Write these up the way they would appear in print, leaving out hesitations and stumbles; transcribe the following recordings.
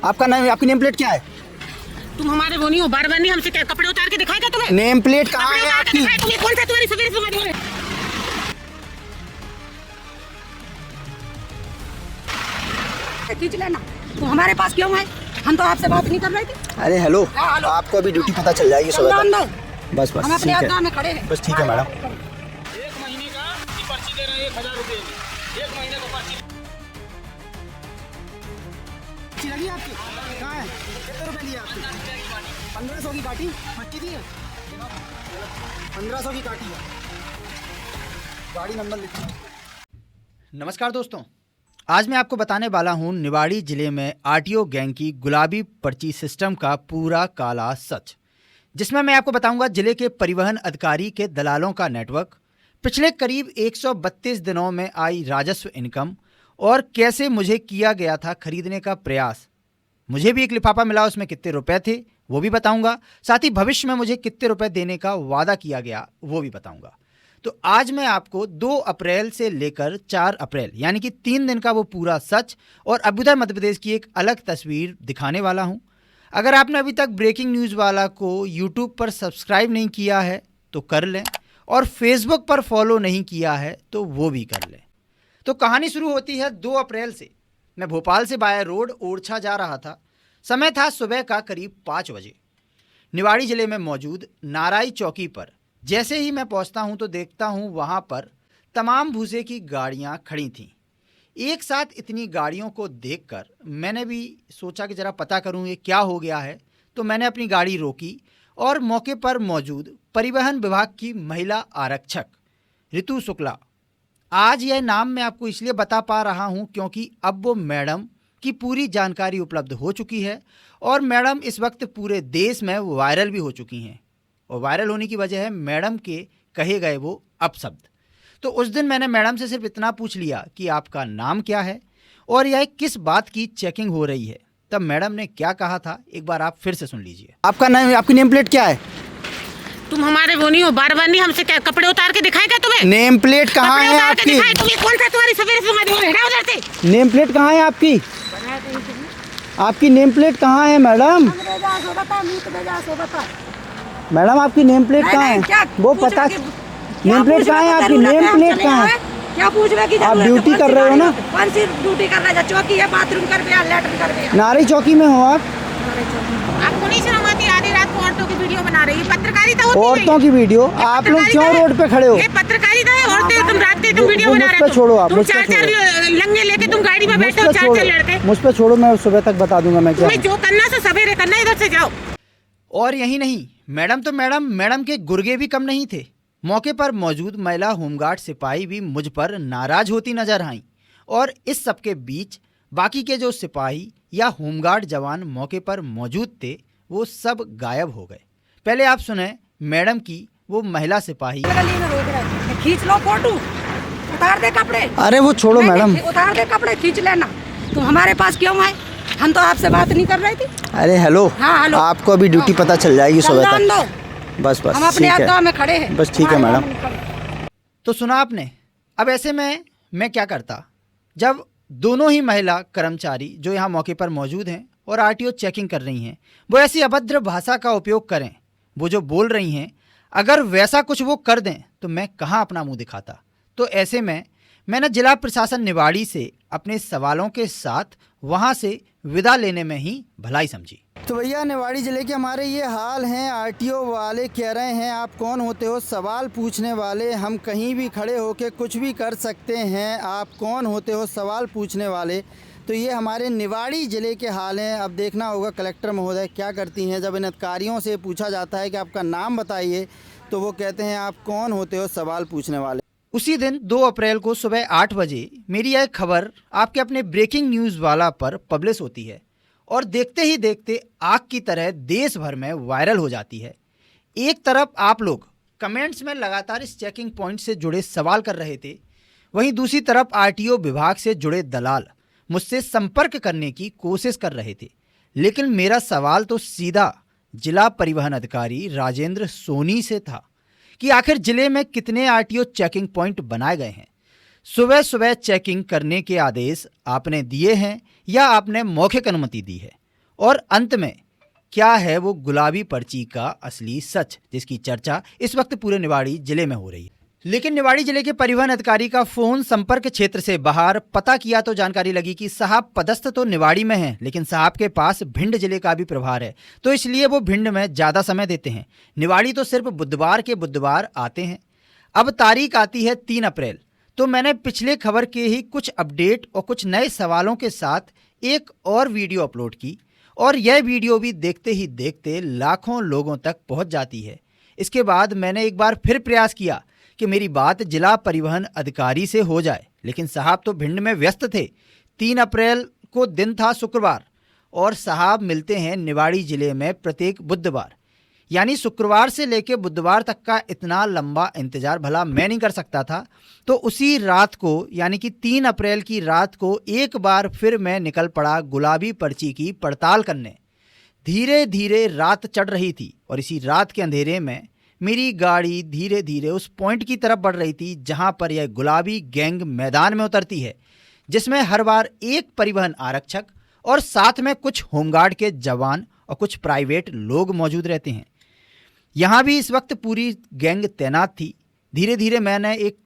आपका नाम, आपकी नेम प्लेट क्या है? तुम हमारे वो नहीं हो, बार बार नहीं हमसे क्या कपड़े उतार के दिखाएगा तुम्हें? नेम प्लेट कहाँ है आपकी? तुम्हें कौन सा तुम्हारी सवेरे से मरी खींच लेना। तुम हमारे पास क्यों है? हम तो आपसे बात नहीं कर रहे थे। अरे हेलो, आपको अभी ड्यूटी पता चल जाएगी सुबह तक। बस हम अपने ठीक गाँव है, में खड़े हैं। बस ठीक है मैडम। 1 महीने का पर्ची दे रहे हैं 1000 रुपए की। 1 महीने का पर्ची लगी आपकी? कहाँ है? कितने रुपए लिए आपके? 1500 की काटी मट्टी दी है? 1500 की काटी है। गाड़ी नंबर लिखिए। नमस्कार दोस्तों, आज मैं आपको बताने वाला हूं निवाड़ी जिले में आरटीओ गैंग की गुलाबी पर्ची सिस्टम का पूरा काला सच, जिसमें मैं आपको बताऊंगा जिले के परिवहन अधिकारी के दलालों का नेटवर्क, पिछले करीब 132 दिनों में आई राजस्व इनकम और कैसे मुझे किया गया था खरीदने का प्रयास। मुझे भी एक लिफाफा मिला, उसमें कितने रुपए थे वो भी बताऊंगा। साथ ही भविष्य में मुझे कितने रुपए देने का वादा किया गया वो भी बताऊंगा। तो आज मैं आपको 2 अप्रैल से लेकर 4 अप्रैल यानी कि 3 दिन का वो पूरा सच और अभ्युदय मध्य प्रदेश की एक अलग तस्वीर दिखाने वाला हूं। अगर आपने अभी तक ब्रेकिंग न्यूज़ वाला को यूट्यूब पर सब्सक्राइब नहीं किया है तो कर लें, और फेसबुक पर फॉलो नहीं किया है तो वो भी कर लें। तो कहानी शुरू होती है 2 अप्रैल से। मैं भोपाल से बाय रोड ओरछा जा रहा था। समय था सुबह का करीब 5 बजे। निवाड़ी जिले में मौजूद नाराई चौकी पर जैसे ही मैं पहुंचता हूं तो देखता हूं वहां पर तमाम भूसे की गाड़ियां खड़ी थीं। एक साथ इतनी गाड़ियों को देखकर मैंने भी सोचा कि ज़रा पता करूं ये क्या हो गया है। तो मैंने अपनी गाड़ी रोकी और मौके पर मौजूद परिवहन विभाग की महिला आरक्षक ऋतु शुक्ला, आज यह नाम मैं आपको इसलिए बता पा रहा हूं क्योंकि अब वो मैडम की पूरी जानकारी उपलब्ध हो चुकी है और मैडम इस वक्त पूरे देश में वायरल भी हो चुकी हैं। और वायरल होने की वजह है मैडम के कहे गए वो अपशब्द। तो उस दिन मैंने मैडम से सिर्फ इतना पूछ लिया कि आपका नाम क्या है और यह किस बात की चेकिंग हो रही है। तब मैडम ने क्या कहा था एक बार आप फिर से सुन लीजिए। आपका नाम, आपकी नेम प्लेट क्या है? तुम हमारे वो नहीं हो, बार बार नहीं हमसे क्या कपड़े उतार के दिखाएगा तुम्हें? नेम प्लेट कहाँ है आपकी? तुम्हें कौन सा तुम्हारी सवेरे से मरी उधर से? नेम प्लेट कहाँ है आपकी? आपकी नेम प्लेट कहाँ है मैडम? मैडम आपकी नेम प्लेट कहाँ है? वो पता, नेम प्लेट कहाँ है आपकी? नेम प्लेट कहाँ है? क्या पूछने की आप ड्यूटी कर रहे हो ना? कौन सी ड्यूटी कर रहे हो? चौकी है, बाथरूम कर दिया, लेटरिन कर दिया। नारी चौकी में हो आप? आपको नहीं शर्म आती? आधी रात को औरतों की वीडियो बना रही है। पत्रकारिता होती है। औरतों की वीडियो? आप लोग क्यों रोड पे खड़े हो? ये पत्रकारिता है। औरतें तुम रात के तुम वीडियो बना रहे हो। मुझ पे छोड़ो, आप तुम मुझ पे 4-4 लंगे लेके तुम गाड़ी में बैठे हो, 4-4 लड़के। मुझ पे छोड़ो, मैं सुबह तक बता दूंगा मैं क्या। तुम्हें जो करना सो सवेरे करना, इधर से जाओ। और यही नहीं, मैडम तो मैडम के गुर्गे भी कम नहीं थे। मौके पर मौजूद महिला होमगार्ड सिपाही भी मुझ पर नाराज होती नजर आईं और इस सबके बीच बाकी के जो सिपाही या होमगार्ड जवान मौके पर मौजूद थे वो सब गायब हो गए। पहले आप सुने मैडम की वो महिला सिपाही। खींच लो फोटो, उतार दे कपड़े। अरे वो छोड़ो मैडम, उतार दे कपड़े, खींच लेना। तुम हमारे पास क्यों आए? हम तो आपसे बात नहीं कर रहे थे। अरे हेलो, हाँ, हेलो। आपको अभी ड्यूटी पता चल जाएगी सुबह तक। बस हम अपने ठीक है, गाँव में खड़े हैं। बस ठीक है मैडम। तो सुना आपने। अब ऐसे में मैं क्या करता जब दोनों ही महिला कर्मचारी जो यहाँ मौके पर मौजूद हैं और आरटीओ चेकिंग कर रही हैं वो ऐसी अभद्र भाषा का उपयोग करें, वो जो बोल रही हैं अगर वैसा कुछ वो कर दें तो मैं कहाँ अपना मुंह दिखाता। तो ऐसे में मैंने जिला प्रशासन निवाड़ी से अपने सवालों के साथ वहाँ से विदा लेने में ही भलाई समझी। तो भैया निवाड़ी जिले के हमारे ये हाल हैं। आरटीओ वाले कह रहे हैं आप कौन होते हो सवाल पूछने वाले, हम कहीं भी खड़े होकर कुछ भी कर सकते हैं, आप कौन होते हो सवाल पूछने वाले। तो ये हमारे निवाड़ी ज़िले के हाल हैं। अब देखना होगा कलेक्टर महोदय क्या करती हैं। जब इन अधिकारियों से पूछा जाता है कि आपका नाम बताइए तो वो कहते हैं आप कौन होते हो सवाल पूछने वाले। उसी दिन 2 अप्रैल को सुबह 8 बजे मेरी यह खबर आपके अपने ब्रेकिंग न्यूज़ वाला पर पब्लिश होती है और देखते ही देखते आग की तरह देश भर में वायरल हो जाती है। एक तरफ आप लोग कमेंट्स में लगातार इस चेकिंग पॉइंट से जुड़े सवाल कर रहे थे, वहीं दूसरी तरफ आरटीओ विभाग से जुड़े दलाल मुझसे संपर्क करने की कोशिश कर रहे थे। लेकिन मेरा सवाल तो सीधा जिला परिवहन अधिकारी राजेंद्र सोनी से था कि आखिर जिले में कितने आरटीओ चेकिंग पॉइंट बनाए गए हैं। सुबह सुबह चेकिंग करने के आदेश आपने दिए हैं या आपने मौखिक अनुमति दी है? और अंत में क्या है वो गुलाबी पर्ची का असली सच, जिसकी चर्चा इस वक्त पूरे निवाड़ी जिले में हो रही है। लेकिन निवाड़ी जिले के परिवहन अधिकारी का फोन संपर्क क्षेत्र से बाहर पता किया तो जानकारी लगी कि साहब पदस्थ तो निवाड़ी में हैं, लेकिन साहब के पास भिंड जिले का भी प्रभार है, तो इसलिए वो भिंड में ज़्यादा समय देते हैं। निवाड़ी तो सिर्फ बुधवार के बुधवार आते हैं। अब तारीख आती है 3 अप्रैल, तो मैंने पिछले खबर के ही कुछ अपडेट और कुछ नए सवालों के साथ एक और वीडियो अपलोड की, और यह वीडियो भी देखते ही देखते लाखों लोगों तक पहुंच जाती है। इसके बाद मैंने एक बार फिर प्रयास किया कि मेरी बात जिला परिवहन अधिकारी से हो जाए, लेकिन साहब तो भिंड में व्यस्त थे। 3 अप्रैल को दिन था शुक्रवार, और साहब मिलते हैं निवाड़ी जिले में प्रत्येक बुधवार, यानी शुक्रवार से लेकर बुधवार तक का इतना लंबा इंतजार भला मैं नहीं कर सकता था। तो उसी रात को, यानी कि 3 अप्रैल की रात को एक बार फिर मैं निकल पड़ा गुलाबी पर्ची की पड़ताल करने। धीरे धीरे रात चढ़ रही थी, और इसी रात के अंधेरे में मेरी गाड़ी धीरे धीरे उस पॉइंट की तरफ बढ़ रही थी जहां पर यह गुलाबी गैंग मैदान में उतरती है, जिसमें हर बार एक परिवहन आरक्षक और साथ में कुछ होमगार्ड के जवान और कुछ प्राइवेट लोग मौजूद रहते हैं। यहाँ भी इस वक्त पूरी गैंग तैनात थी। धीरे धीरे मैंने एक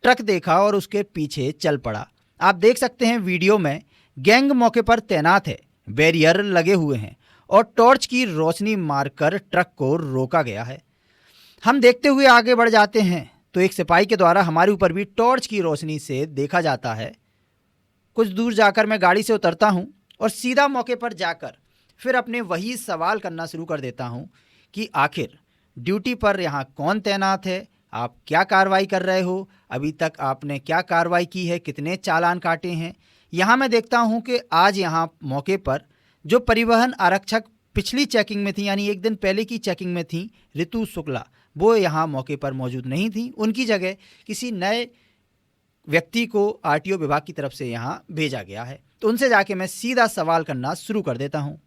ट्रक देखा और उसके पीछे चल पड़ा। आप देख सकते हैं वीडियो में, गैंग मौके पर तैनात है, बैरियर लगे हुए हैं और टॉर्च की रोशनी मारकर ट्रक को रोका गया है। हम देखते हुए आगे बढ़ जाते हैं तो एक सिपाही के द्वारा हमारे ऊपर भी टॉर्च की रोशनी से देखा जाता है। कुछ दूर जाकर मैं गाड़ी से उतरता हूं और सीधा मौके पर जाकर फिर अपने वही सवाल करना शुरू कर देता हूं कि आखिर ड्यूटी पर यहाँ कौन तैनात है, आप क्या कार्रवाई कर रहे हो, अभी तक आपने क्या कार्रवाई की है, कितने चालान काटे हैं। यहाँ मैं देखता हूँ कि आज यहाँ मौके पर जो परिवहन आरक्षक पिछली चेकिंग में थी, यानी एक दिन पहले की चेकिंग में थी, ऋतु शुक्ला, वो यहाँ मौके पर मौजूद नहीं थी। उनकी जगह किसी नए व्यक्ति को आरटीओ विभाग की तरफ से यहाँ भेजा गया है। तो उनसे जाके मैं सीधा सवाल करना शुरू कर देता हूँ।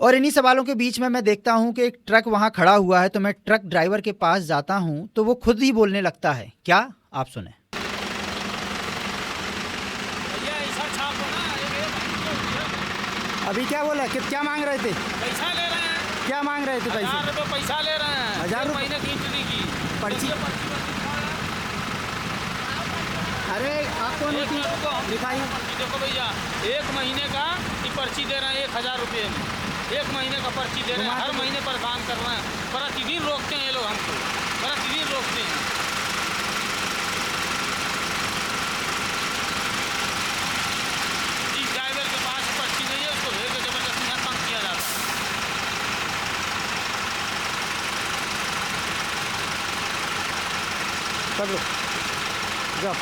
और इन्हीं सवालों के बीच में मैं देखता हूं कि एक ट्रक वहां खड़ा हुआ है, तो मैं ट्रक ड्राइवर के पास जाता हूं तो वो खुद ही बोलने लगता है। क्या, आप सुने। भैया ऐसा छाप हो ना, अभी क्या बोला, क्या मांग रहे थे? पैसा ले रहे हैं। क्या मांग रहे थे? 1000 रुपये पैसा ले रहे हैं। 1000 रुपये? महीने की एंट्री की पर्ची? अरे आप कौन दिखाइए। देखो भैया, 1 महीने का की पर्ची दे रहे हैं 1000 रुपये में। 1 महीने का पर्ची दे रहे हैं, हर महीने परेशान कर रहे हैं। प्रतिदिन रोकते हैं ये लोग हमको, प्रतिदिन रोकते हैं। जिस ड्राइवर के पास पर्ची नहीं है उसको भेज के जबरदस्ती यहाँ तंग किया जाता है। चलो जाओ।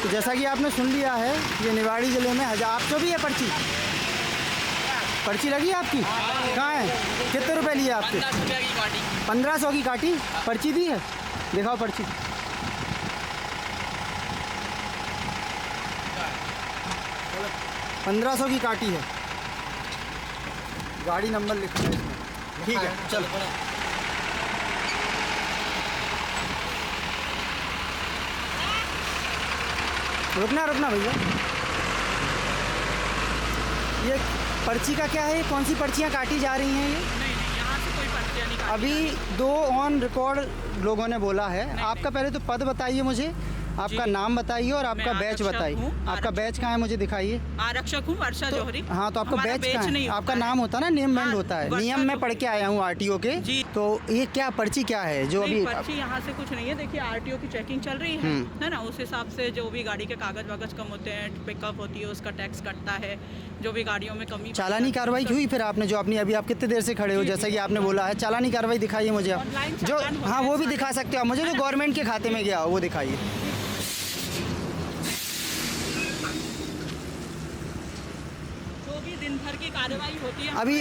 तो जैसा कि आपने सुन लिया है, ये निवाड़ी जिले में आपको भी है पर्ची? पर्ची लगी है आपकी? कहाँ है? कितने रुपए लिए आपके? 1500 की काटी। पर्ची दी है? दिखाओ पर्ची। ₹1500 की काटी है। गाड़ी नंबर लिखा है इसमें। ठीक है, चलो। रुकना भैया। ये पर्ची का क्या है? कौन सी पर्चियाँ काटी जा रही हैं ये? नहीं, यहाँ से कोई पर्चियाँ नहीं काटी। अभी 2 ऑन रिकॉर्ड लोगों ने बोला है। आपका पहले तो पद बताइए मुझे, आपका नाम बताइए और आपका बैच बताइए। आपका बैच कहाँ है, मुझे दिखाइए। आरक्षक हूँ, वर्षा जौहरी। हाँ, तो आपका बैच कहाँ है? आपका नाम होता है ना, नेम बैंड होता है। नियम में पढ़ के आया हूँ आरटीओ के। तो ये क्या पर्ची क्या है जो अभी? पर्ची यहाँ से कुछ नहीं है। देखिए, आरटीओ की चेकिंग चल रही है ना, उस हिसाब से जो भी गाड़ी के कागज वागज कम होते हैं, पिकअप होती है, उसका टैक्स कटता है। जो भी गाड़ियों में कमी, चालानी कार्रवाई हुई फिर आपने जो अपनी, अभी आप कितने देर से खड़े हो, जैसा कि आपने बोला है, चालानी कार्रवाई दिखाइए मुझे आप। जो हाँ, वो भी दिखा सकते हो आप मुझे, जो गवर्नमेंट के खाते में गया हो वो दिखाइए। दिन भर की कार्रवाई होती है। अभी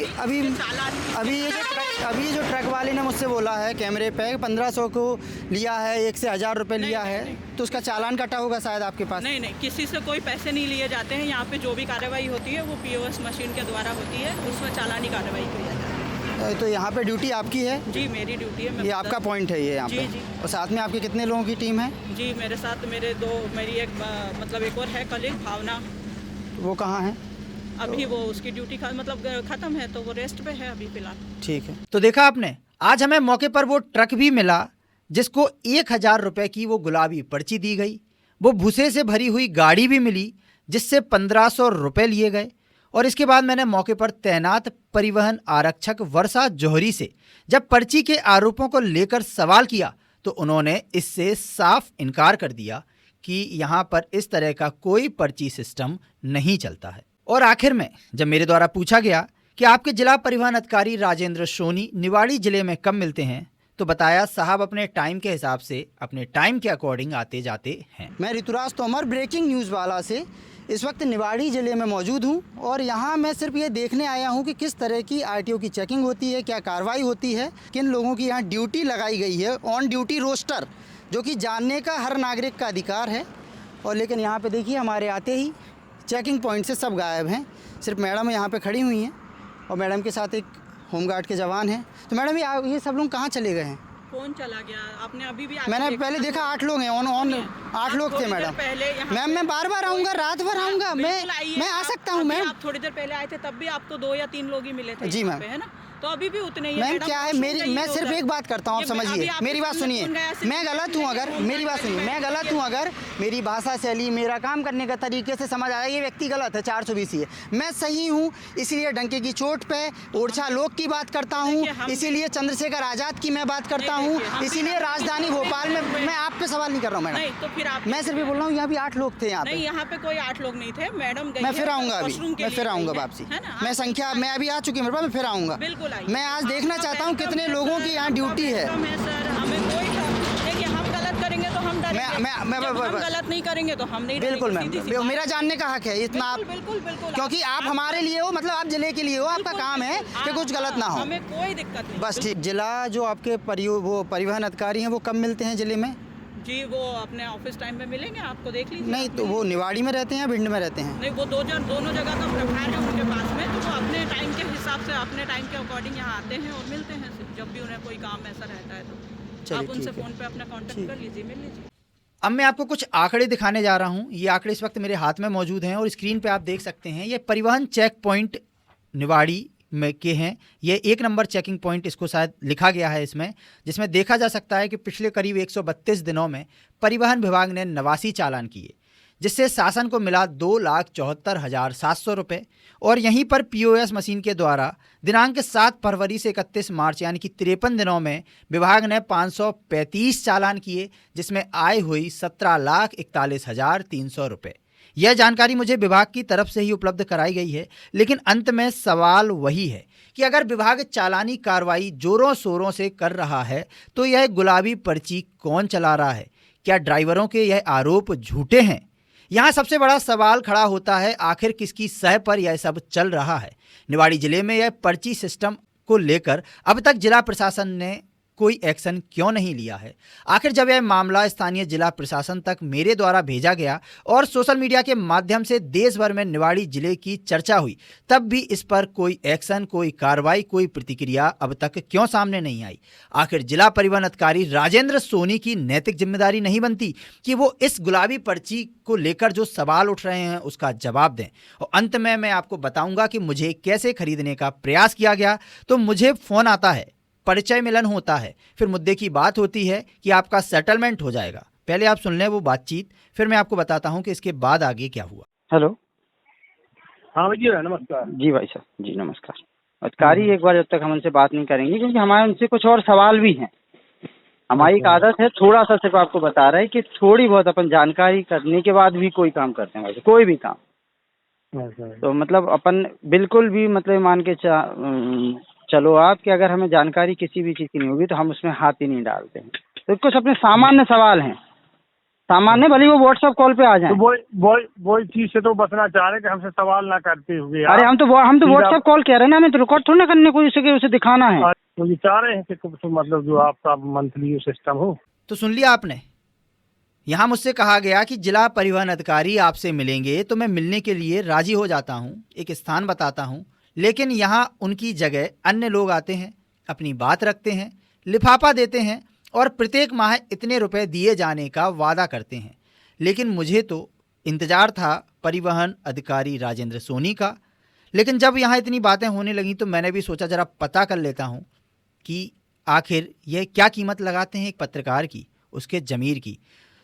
ये जो ट्रक वाले ने मुझसे बोला है कैमरे पे 1500 को लिया है, 1 से 1000 रुपये लिया है, तो उसका चालान कटा होगा शायद आपके पास। नहीं, किसी से कोई पैसे नहीं लिए जाते हैं। यहाँ पे जो भी कार्रवाई होती है वो पीओएस मशीन के द्वारा होती है, उसमें चालानी कार्रवाई की जाती है। तो यहाँ पे ड्यूटी आपकी है? जी मेरी ड्यूटी है। मैं ये आपका पॉइंट है ये यहाँ जी, पे? जी। और साथ में आपके कितने लोगों की टीम है? जी मेरे साथ मेरी एक और है कलीग भावना। वो कहाँ है? अभी वो उसकी ड्यूटी खत्म है तो वो रेस्ट पे है अभी फिलहाल। ठीक है। तो देखा आपने, आज हमें मौके पर वो ट्रक भी मिला जिसको 1000 रुपए की वो गुलाबी पर्ची दी गई। वो भूसे से भरी हुई गाड़ी भी मिली जिससे 1500 रुपए लिए गए। और इसके बाद मैंने मौके पर तैनात परिवहन आरक्षक वर्षा जौहरी से जब पर्ची के आरोपों को लेकर सवाल किया तो उन्होंने इससे साफ इनकार कर दिया कि यहाँ पर इस तरह का कोई पर्ची सिस्टम नहीं चलता है। और आखिर में जब मेरे द्वारा पूछा गया कि आपके जिला परिवहन अधिकारी राजेंद्र सोनी निवाड़ी जिले में कब मिलते हैं तो बताया साहब अपने टाइम के हिसाब से अपने टाइम के अकॉर्डिंग आते जाते हैं। मैं ऋतुराज तोमर ब्रेकिंग न्यूज़ वाला से इस वक्त निवाड़ी ज़िले में मौजूद हूँ और यहाँ मैं सिर्फ ये देखने आया हूँ कि किस तरह की आरटीओ की चेकिंग होती है, क्या कार्रवाई होती है, किन लोगों की यहाँ ड्यूटी लगाई गई है, ऑन ड्यूटी रोस्टर, जो कि जानने का हर नागरिक का अधिकार है। और लेकिन यहाँ पे देखिए हमारे आते ही चेकिंग पॉइंट से सब गायब हैं, सिर्फ मैडम यहाँ पे खड़ी हुई हैं और मैडम के साथ एक होमगार्ड के जवान हैं। तो मैडम ये सब लोग कहाँ चले गए हैं? कौन चला गया? आपने अभी भी मैंने पहले देखा 8 लोग हैं, ऑन 8 लोग थे मैडम। मैम मैं बार बार आऊँगा, रात भर आऊँगा, मैं आ सकता हूँ मैम। आप थोड़ी देर पहले आए थे तब भी आपको 2 या 3 लोग ही मिले थे। जी मैम, है ना, तो अभी भी उतने ही। मैम क्या है मैं सिर्फ एक बात करता हूँ, आप समझिए, मेरी बात सुनिए। मैं गलत हूँ अगर, मेरी बात सुनिए, मैं गलत हूँ अगर मेरी भाषा शैली, मेरा काम करने का तरीके से समझ आया ये व्यक्ति गलत है, 420 है, मैं सही हूँ, इसीलिए डंके की चोट पे ओरछा लोग की बात करता हूँ, इसीलिए चंद्रशेखर आज़ाद की मैं बात करता हूँ, इसीलिए राजधानी भोपाल में मैं आप पे सवाल नहीं कर रहा हूँ मैडम। तो फिर आप, मैं सिर्फ ये बोल रहा हूँ यहाँ भी 8 लोग थे यहाँ पे। नहीं, यहाँ पे कोई 8 लोग नहीं थे मैडम। मैं फिर आऊँगा अभी, मैं फिर आऊँगा वापसी, मैं संख्या मैं अभी आ चुकी हूँ मेरे पास, मैं फिर आऊँगा। बिल्कुल आइए। मैं आज देखना चाहता हूँ कितने लोगों की यहाँ ड्यूटी है। सर हमें कोई देखिए, हम गलत करेंगे तो हम डरेंगे, हम गलत नहीं करेंगे तो हम नहीं डरेंगे। बिल्कुल मैम, मेरा जानने का हक है इतना आप, बिल्कुल, क्योंकि आप हमारे लिए हो, मतलब आप जिले के लिए हो, आपका काम है कि कुछ गलत ना हो। हमें कोई दिक्कत नहीं। बस ठीक। जिला जो आपके वो परिवहन अधिकारी हैं वो कब मिलते हैं जिले में? जी वो अपने ऑफिस टाइम में मिलेंगे, आपको देख लीजिए। नहीं तो वो निवाड़ी में रहते हैं या भिंड में रहते हैं? नहीं, वो दोनों जगह का प्रभार है उनके पास में, तो वो अपने टाइम के हिसाब से अपने टाइम के अकॉर्डिंग यहाँ आते हैं और मिलते हैं जब भी उन्हें कोई काम ऐसा रहता है तो आप उनसे फ़ोन पे अपना कांटेक्ट कर लीजिए, मिल लीजिए। अब मैं आपको कुछ आंकड़े दिखाने जा रहा हूँ। ये आंकड़े इस वक्त मेरे हाथ में मौजूद हैं और स्क्रीन पे आप देख सकते हैं। ये परिवहन चेक पॉइंट निवाड़ी में के हैं। ये 1 नंबर चेकिंग पॉइंट इसको शायद लिखा गया है इसमें, जिसमें देखा जा सकता है कि पिछले करीब 132 दिनों में परिवहन विभाग ने 89 चालान किए, जिससे शासन को मिला 2,74,700 रुपये। और यहीं पर POS मशीन के द्वारा दिनांक 7 फरवरी से 31 मार्च यानी कि 53 दिनों में विभाग ने 535 चालान किए, जिसमें आय हुई 17,41,300 रुपये। यह जानकारी मुझे विभाग की तरफ से ही उपलब्ध कराई गई है। लेकिन अंत में सवाल वही है कि अगर विभाग चालानी कार्रवाई जोरों शोरों से कर रहा है तो यह गुलाबी पर्ची कौन चला रहा है? क्या ड्राइवरों के यह आरोप झूठे हैं? यहाँ सबसे बड़ा सवाल खड़ा होता है, आखिर किसकी सह पर यह सब चल रहा है? निवाड़ी जिले में यह पर्ची सिस्टम को लेकर अब तक जिला प्रशासन ने कोई एक्शन क्यों नहीं लिया है? आखिर जब यह मामला स्थानीय जिला प्रशासन तक मेरे द्वारा भेजा गया और सोशल मीडिया के माध्यम से देश भर में निवाड़ी जिले की चर्चा हुई, तब भी इस पर कोई एक्शन, कोई कार्रवाई, कोई प्रतिक्रिया अब तक क्यों सामने नहीं आई? आखिर जिला परिवहन अधिकारी राजेंद्र सोनी की नैतिक जिम्मेदारी नहीं बनती कि वो इस गुलाबी पर्ची को लेकर जो सवाल उठ रहे हैं उसका जवाब दें? और अंत में मैं आपको बताऊंगा कि मुझे कैसे खरीदने का प्रयास किया गया। तो मुझे फ़ोन आता है, परिचय मिलन होता है, फिर मुद्दे की बात होती है कि आपका सेटलमेंट हो जाएगा। पहले आप सुन लें वो बातचीत, फिर मैं आपको बताता हूं कि इसके बाद आगे क्या हुआ। हेलो, हाँ जी नमस्कार। जी भाई साहब, जी नमस्कार। अधिकारी एक बार जब तक हम उनसे बात नहीं करेंगे, क्योंकि हमारे उनसे कुछ और सवाल भी हैं। हमारी एक आदत है, थोड़ा सा सिर्फ आपको बता रहा है कि थोड़ी बहुत अपन जानकारी करने के बाद भी कोई काम करते हैं, वैसे कोई भी काम। तो मतलब अपन बिल्कुल भी मतलब मान के चलो आप कि अगर हमें जानकारी किसी भी चीज़ की नहीं होगी तो हम उसमें हाथ ही नहीं डालते हैं। तो कुछ अपने सामान्य सवाल हैं, सामान्य, भले वो व्हाट्सएप कॉल पे आ जाएं। तो वही चीज से तो बचना चाह रहे कि हमसे सवाल ना करते हुए। अरे हम तो व्हाट्सएप कॉल कह रहे हैं ना, हमें तो रिकॉर्ड थोड़ा ना करने को, उसे दिखाना है। तो ये चाह रहे हैं कि मतलब जो आपका मंथली सिस्टम हो। तो सुन लिया आपने। यहाँ मुझसे कहा गया कि जिला परिवहन अधिकारी आपसे मिलेंगे, तो मैं मिलने के लिए राजी हो जाता हूँ, एक स्थान बताता हूँ, लेकिन यहाँ उनकी जगह अन्य लोग आते हैं, अपनी बात रखते हैं, लिफाफा देते हैं और प्रत्येक माह इतने रुपए दिए जाने का वादा करते हैं। लेकिन मुझे तो इंतज़ार था परिवहन अधिकारी राजेंद्र सोनी का, लेकिन जब यहाँ इतनी बातें होने लगीं तो मैंने भी सोचा जरा पता कर लेता हूँ कि आखिर यह क्या कीमत लगाते हैं एक पत्रकार की, उसके ज़मीर की।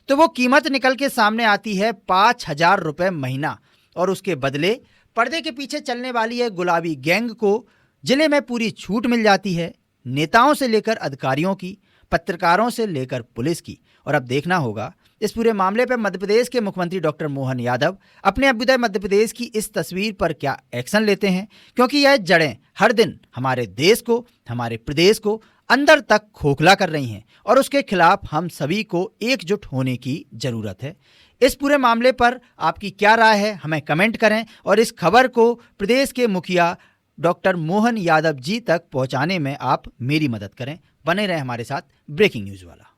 तो वो कीमत निकल के सामने आती है 5,000 रुपये महीना, और उसके बदले पर्दे के पीछे चलने वाली है गुलाबी गैंग को जिले में पूरी छूट मिल जाती है, नेताओं से लेकर अधिकारियों की, पत्रकारों से लेकर पुलिस की। और अब देखना होगा इस पूरे मामले पर मध्य प्रदेश के मुख्यमंत्री डॉक्टर मोहन यादव अपने अभ्युदय मध्य प्रदेश की इस तस्वीर पर क्या एक्शन लेते हैं, क्योंकि यह जड़ें हर दिन हमारे देश को, हमारे प्रदेश को अंदर तक खोखला कर रही हैं और उसके खिलाफ हम सभी को एकजुट होने की ज़रूरत है। इस पूरे मामले पर आपकी क्या राय है, हमें कमेंट करें और इस खबर को प्रदेश के मुखिया डॉक्टर मोहन यादव जी तक पहुंचाने में आप मेरी मदद करें। बने रहें हमारे साथ ब्रेकिंग न्यूज़ वाला।